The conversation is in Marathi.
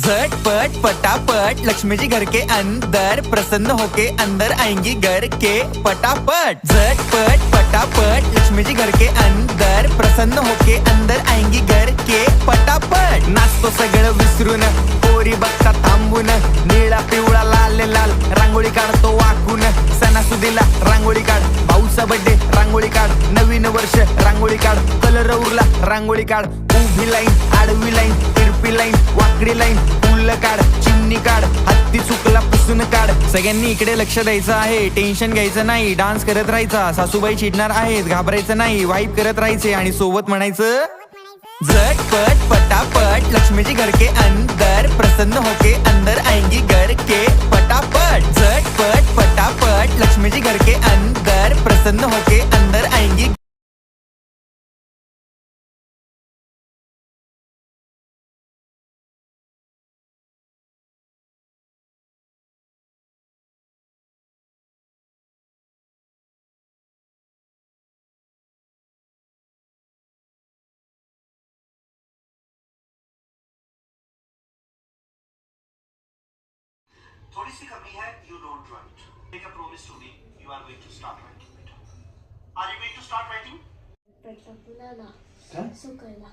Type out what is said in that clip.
झटपट पटापट लक्ष्मी जी घर के अंदर प्रसन्न होके अंदर आएंगी घर के पटापट। झटपट पटापट लक्ष्मी जी घर के अंदर प्रसन्न होके अंदर आएंगी घर के पटापट। नाचतो सगळं विसरून पोरी बघता थांबून निळा पिवळा लाल लाल रांगोळी काढतो वाकून। सणासुदीला रांगोळी काढ, भाऊचा बर्थडे रांगोळी काढ, नवीन वर्ष रांगोळी काढ, कलर उरला रांगोळी काढ। उभी लाईन आडवी लाईन तिरपी लाईन वाकडी लाईन फुल काढ, चिमणी काढ, हत्ती चुकला पुसून काढ। सगळ्यांनी इकडे लक्ष द्यायचं आहे, टेन्शन घ्यायचं नाही, डान्स करत राहायचा। सासूबाई चिडणार आहेत, घाबरायचं नाही, वाईप करत राहायचे आणि सोबत म्हणायचं झटपट पटापट लक्ष्मी जी घर के अंदर प्रसन्न होके अंदर आएंगी घर के पटापट। झटपट पटापट लक्ष्मी जी घर के अंदर प्रसन्न होके अंदर आएंगी। थोड़ी सी कमी है, you don't write. Make a promise to me, you are going to start writing it. Are you going to start writing? प्रतापला काय? सुकळला